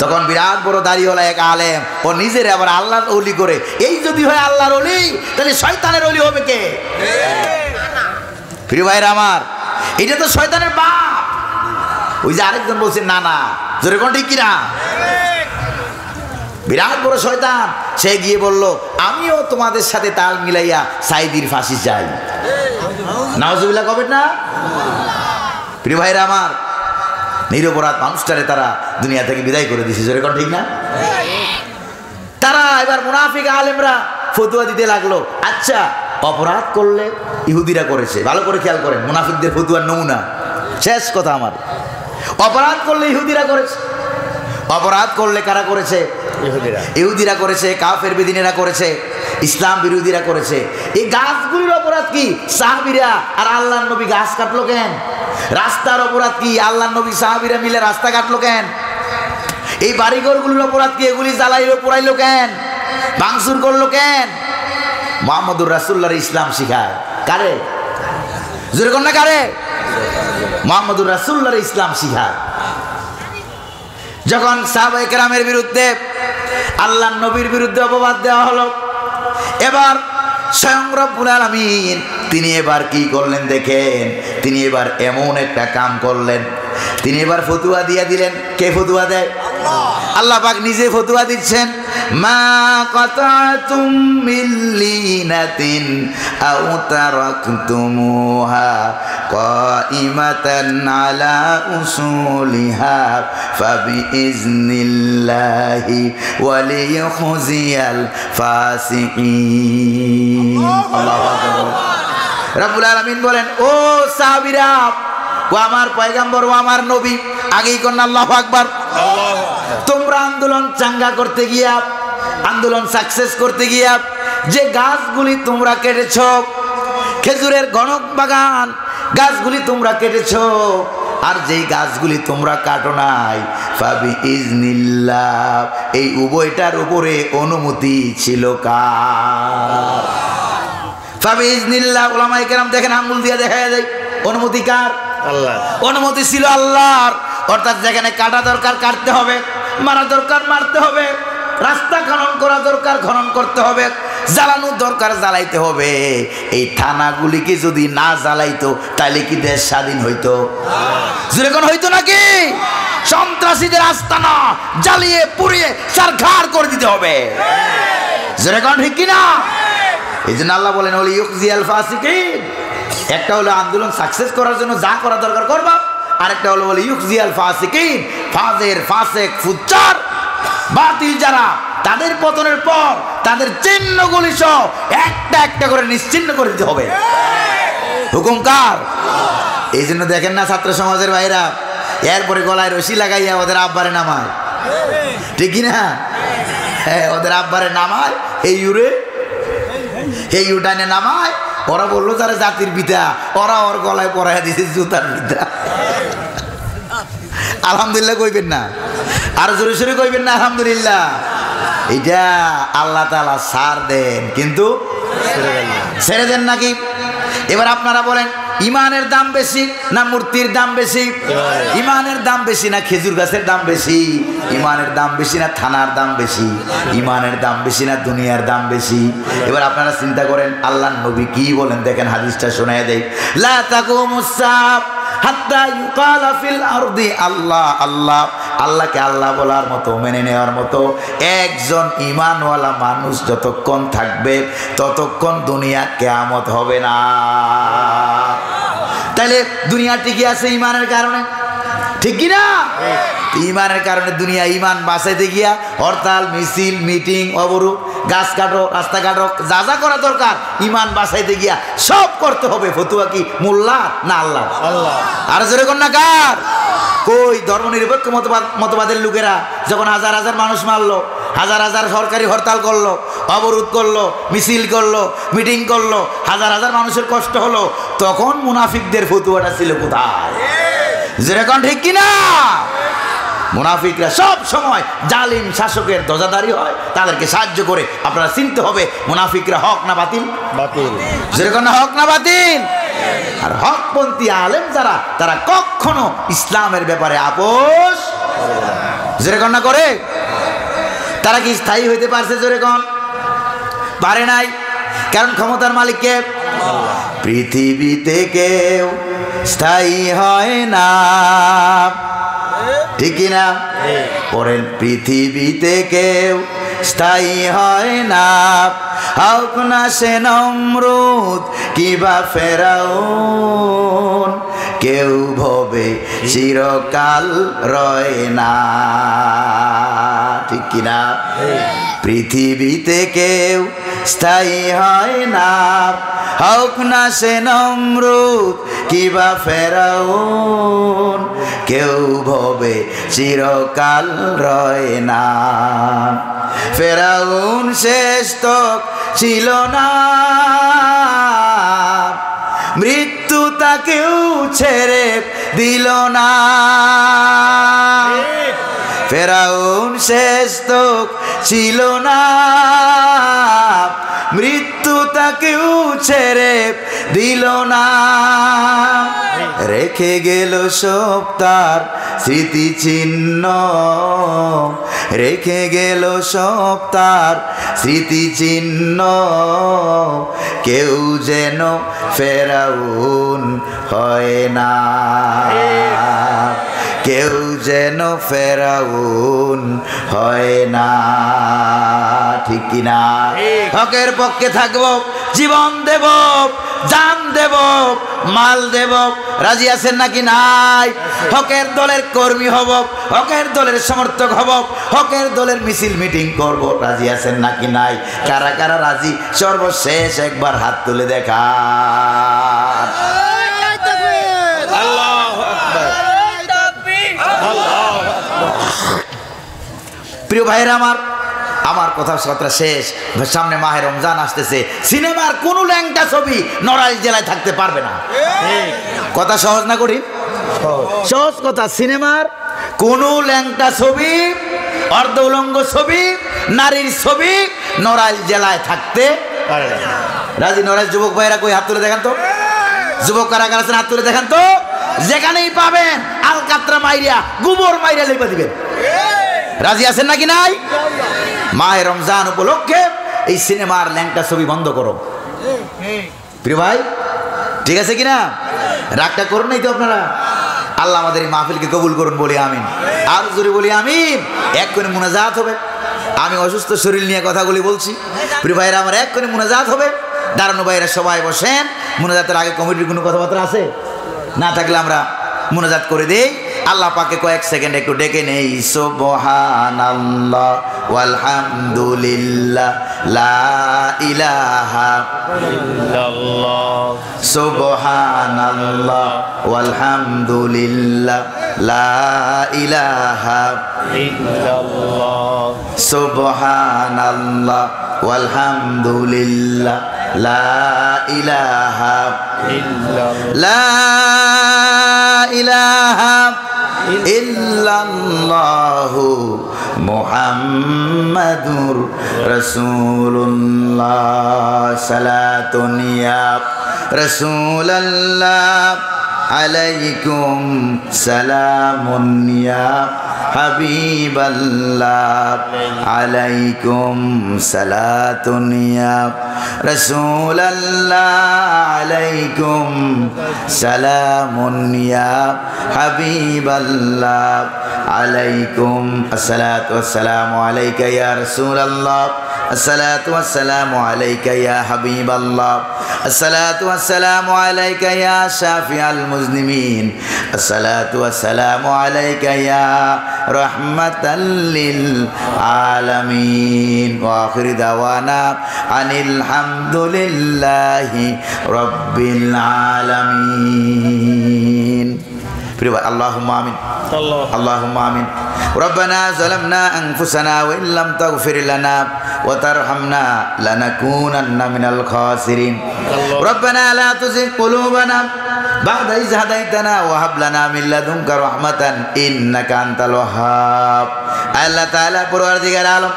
তখন বিরাট বড় দাড়িওয়ালা এক আলেম, ও নিজের আবার আল্লাহর ওলি করে, এই যদি হয় আল্লাহর ওলি, তাহলে শয়তানের ওলি হবে কে? প্রিয় ভাইরা আমার, এটা তো শয়তানের বাপ। ওই যে আরেকজন বলছে না না, জোরে কোন ঠিক কিনা? বিরাট বড় শয়তান, সে গিয়ে বলল আমিও তোমাদের সাথে তাল মিলাইয়া সাঈদীর ফাঁসি চাই। নাউজুবিল্লাহ কবেন না? প্রিয় ভাইরা আমার, নিরপরাধ মানুষটারে তারা দুনিয়া থেকে বিদায় করে দিয়েছে। জোরে কোন ঠিক না? তারা এবার মুনাফিক আলেমরা ফতোয়া দিতে লাগলো, আচ্ছা অপরাধ করলে ইহুদিরা করেছে, ভালো করে খেয়াল করেন, মুনাফিকদের ফতোয়ার নমুনা। শেষ কথা আমার, অপরাধ করলে ইহুদিরা করেছে। অপরাধ করলে কারা করেছে? ইহুদিরা করেছে, কাফের বেদিনেরা করেছে, ইসলাম বিরোধীরা করেছে। এই গাছগুলির অপরাধ কি? সাহাবীরা আর আল্লাহর নবী গাছ কাটলো কেন? রাস্তার অপরাধ কি? আল্লাহর নবী সাহাবীরা মিলে রাস্তা কাটলো কেন? এই বাড়িঘরগুলির অপরাধ কি? এগুলি জ্বালাইলো পোড়াইলো কেন? ভাঙচুর করলো কেন? মুহাম্মদুর রাসূলুল্লাহর ইসলাম শিখায় কারে? জোরে কোন না কারে? মুহাম্মদুর রাসূলুল্লাহর ইসলাম শিখায়। যখন সাহাবায়ে কেরামের বিরুদ্ধে, আল্লাহর নবীর বিরুদ্ধে অপবাদ দেওয়া হলো, এবার স্বয়ং রব্বুল আলামিন তিনি এবার কি করলেন দেখেন, তিনি এবার এমন একটা কাম করলেন, তিনি এবার ফতোয়া দিয়ে দিলেন। কে ফতোয়া দেয়? আল্লাহ পাক নিজে ফতোয়া দিচ্ছেন, মা কাতাতুম মিন লিনাতিন আও তারাকতুমুহা কাইমাতান আলা উসুলিহা ফাবিইজনিল্লাহি ওয়া লিয়াখজিয়াল ফাসিকিন। আল্লাহু আকবার। রব্বুল আলামিন বলেন, ও সাহাবীরা, ও আমার পয়গম্বর, ও আমার নবী, আগেই কোন আল্লাহু আকবার। তোমরা আন্দোলন চাঙ্গা করতে গিয়া, আন্দোলন সাকসেস করতে গিয়া যে গাছগুলি তোমরা কেটেছ, খেজুরের ঘনক বাগান গাছগুলি তোমরা কেটেছ, আর যেই গাছগুলি তোমরা কাটো নাই, ফাবিইজনিল্লাহ, এই উভয়টার উপরে অনুমতি ছিল কার? ফাবিইজনিল্লাহ। উলামায়ে কেরাম দেখেন, আঙ্গুল দিয়ে দেখা যায় অনুমতি কার? আল্লাহ। অনুমতি ছিল আল্লাহর। অর্থাৎ যেখানে কাটা দরকার কাটতে হবে, মারা দরকার মারতে হবে, রাস্তা খনন করা দরকার খনন করতে হবে, জ্বালানো দরকার জ্বালাইতে হবে। এই থানাগুলিকে যদি না জ্বালাইতো তাহলে কি দেশ স্বাধীন হইতো? যেরকম হইতো নাকি? সন্ত্রাসীদের আস্তানা জ্বালিয়ে পুড়িয়ে ছারখার করে দিতে হবে। যেরকম ঠিক কিনা? এই জন্য আল্লাহ বলেন, ওলি ইউখজিয়াল ফাসিকিন। একটা হলো আন্দোলন সাকসেস করার জন্য যা করা দরকার করবা, আরেকটা হলো ওলি ইউখজিয়াল ফাসিকিন, ফাজের ফাসেক ফুজ্জার বাতিল যারা, তাদের পতনের পর তাদের চিহ্নগুলি সহ একটা একটা করে নিশ্চিহ্ন করে দিতে হবে। হুকুম কার? এই জন্য দেখেন না ছাত্র সমাজের ভাইরা এরপরে গলায় রশি লাগাইয়া ওদের আব্বারে নামায়, ঠিক না? হ্যাঁ, ওদের আব্বারে নামায়, এই ইউরে এই ইউটানে নামায়। ওরা বললো তারা জাতির পিতা, ওরা ওর গলায় পরাইয়া দিয়েছে জুতার পিতা। আলহামদুলিল্লাহ কইবেন না? আর জোরে জোরে কইবেন না আলহামদুলিল্লাহ। এটা আল্লাহ তাআলা ছাড় দেন, কিন্তু ছেড়ে দেন নাকি? এবার আপনারা বলেন, ইমানের দাম বেশি না মূর্তির দাম বেশি? ইমানের দাম বেশি না খেজুর গাছের দাম বেশি? ইমানের দাম বেশি না থানার দাম বেশি? ইমানের দাম বেশি না দুনিয়ার দাম বেশি? এবার আপনারা চিন্তা করেন আল্লাহর নবী কি বলেন, দেখেন হাদিসটা শোনায় দেই। লা তাকুমুস সাআ হাত্তা ইউকালা ফিল আরদি আল্লাহ আল্লাহ। আল্লাহকে আল্লাহ বলার মতো, মেনে নেওয়ার মতো একজন ঈমানওয়ালা মানুষ যতক্ষণ থাকবে ততক্ষণ দুনিয়া কিয়ামত হবে না। তাহলে দুনিয়া টিকে আছে ঈমানের কারণে, ঠিক কি না? ঈমানের কারণে দুনিয়া ঈমান বাঁচাইতে গিয়া হরতাল, মিছিল, মিটিং, অবরোধ, গাছ কাটো, রাস্তা কাটো, যা যা করা দরকার ঈমান বাঁচাইতে গিয়া সব করতে হবে। ফতুয়া কি মোল্লা না আল্লাহ? আল্লাহ। আর যেরকম না কার? কই ধর্মনিরপেক্ষ মতবাদের লোকেরা যখন হাজার হাজার মানুষ মারলো, হাজার হাজার সরকারি হরতাল করলো, অবরোধ করলো, মিছিল করলো, মিটিং করলো, হাজার হাজার মানুষের কষ্ট হলো, তখন মুনাফিকদের ফতুয়াটা ছিল কোথায়? যেরকম ঠিক কিনা? মুনাফিকরা সব সময় জালিম শাসকের দজাদারি হয়, তাদেরকে সাহায্য করে। আপনারা চিনতে হবে মুনাফিকরা হক না বাতিল? বাতিল। যেরকম না হক না বাতিল? আর হকপন্থী আলেম যারা, তারা কখনো ইসলামের ব্যাপারে আপোষ যেরকম না করে। তারা কি স্থায়ী হইতে পারছে? যেরকম পারে নাই। কারণ ক্ষমতার মালিককে পৃথিবীতে কেউ স্থায়ী হয় না, ঠিক কিনা? পরের পৃথিবীতে কেউ স্থায়ী হয় না, হোক না সে নমরুদ কিবা ফেরাউন, কেউ ভবে চিরকাল রয় না, ঠিক কিনা? পৃথিবীতে কেউ স্থায়ী হয় না, হোক না সে নমরুদ কিবা ফেরাউন, কেউ ভবে চিরকাল রয় না। ফেরাউন শেষ তো ছিল না, মৃত্যু তাকেও ছেড়ে দিল না। ফেরাউন শেষ তো ছিল না, মৃত্যু তাকেও ছেড়ে দিল না। রেখে গেল সব তার স্মৃতিচিহ্ন, রেখে গেল সব তার স্মৃতিচিহ্ন, কেউ যেন ফেরাউন হয় না, কেউ যেন ফেরাউন হয় না, ঠিক কিনা? হকের পক্ষে থাকবো, জীবন দেব, জান দেব, মাল দেব, রাজি আছেন নাকি নাই? হকের দলের কর্মী হব, হকের দলের সমর্থক হব, হকের দলের মিছিল মিটিং করব, রাজি আছেন নাকি নাই? কারা কারা রাজি? সর্বশেষ একবার হাত তুলে দেখা। প্রিয় ভাইরা আমার, আমার কথা শেষ। সামনে মাহে রমজান আসতেছে, সিনেমার কোন ল্যাংটা ছবি নড়াইল জেলায় থাকতে পারবে না। কথা সহজ না কঠিন? সহজ কথা। সিনেমার কোন ল্যাংটা ছবি, অর্ধ উলঙ্গ ছবি, নারীর ছবি নড়াইল জেলায় থাকতে পারে না। রাজি? নড়াইল যুবক ভাইরা কই হাত তুলে দেখান তো। যুবক কারা কারা আছেন হাত তুলে দেখান তো। যেখানেই পাবেন আলকাতরা মাইরিয়া, গোবর মাইরিয়া লেপা দিবেন। রাজি আছেন নাকি নাই? মাহে রমজান উপলক্ষে এই সিনেমার ল্যাংটা ছবি বন্ধ করো। প্রিয় ভাই, ঠিক আছে কিনা? রাগটা করুন নাই তো আপনারা? আল্লাহ আমাদের এই মাহফিলকে কবুল করুন, বলি আমিন। আর জোরে বলি আমিন। এক করে মুনাজাত হবে। আমি অসুস্থ শরীর নিয়ে কথাগুলি বলছি। প্রিয় ভাইরা আমার, এক করে মুনাজাত হবে। দাঁড়ানো ভাইরা সবাই বসেন। মুনাজাতের আগে কমিটির কোনো কথাবার্তা আছে? না থাকলে আমরা মুনাজাত করে দেই। আল্লাহ পাকে কয়েক সেকেন্ড একটু ডেকে নেই। সুবহানাল্লাহ ওয়ালহামদুলিল্লাহ লা ইলাহা ইল্লাল্লাহ, সুবহানাল্লাহ ওয়ালহামদুলিল্লাহ লা ইলাহা ইল্লাল্লাহ, সুবহানাল্লাহ ওয়ালহামদুলিল্লাহ লা ইলাহা ইল্লাল্লাহ, লা ইলাহা ইল্লাল্লাহু মুহাম্মাদুর রাসূলুল্লাহ সালাতুন ইয়া রাসূলুল্লাহ আলাইকুম সালামুন ইয়া হাবিবাল্লাহ আলাইকুম সালাতুন ইয়া রাসূলুল্লাহ আলাইকুম সালামুন ইয়া হাবিবাল্লাহ আলাইকুম আসসালাতু ওয়াসসালামু আলাইকা ইয়া রাসূলুল্লাহ الصلاة والسلام عليك يا حبيب الله الصلاة والسلام عليك يا شافع المذنبين الصلاة والسلام عليك يا رحمة للعالمين وآخر دعوانا أن الحمد لله رب العالمين اللهم آمين اللهم آمين ربنا ظلمنا أنفسنا وإن لم تغفر لنا وترحمنا لنكونن من الخاسرين ربنا لا تزغ قلوبنا بعد إذ هديتنا وهب لنا من لدنك رحمة إنك أنت الوهاب আল্লাহ তাআলা পরওয়ারদিগার আলম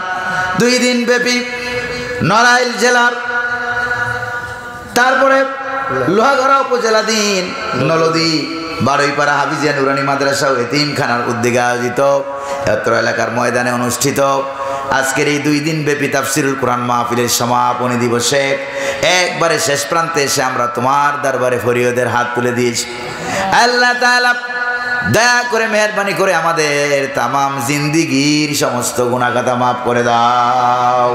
2 দিন ব্যাপী নড়াইল জেলার তারপরে লোহাগড়া উপজেলাধীন নলদী বারুইপাড়া হাফিজিয়া নুরানি মাদ্রাসা ও এতিমখানার উদ্যোগে আয়োজিত এত্র এলাকার ময়দানে অনুষ্ঠিত আজকের এই 2 দিন ব্যাপী তাফসিরুল কোরআন মাহফিলের সমাপনী দিবসে একবারে শেষ প্রান্তে এসে আমরা তোমার দরবারে ফরিয়াদের হাত তুলে দিয়েছি। আল্লাহ তাআলা দয়া করে মেহেরবানি করে আমাদের তামাম জিন্দেগীর সমস্ত গুনাহ খাতা মাফ করে দাও।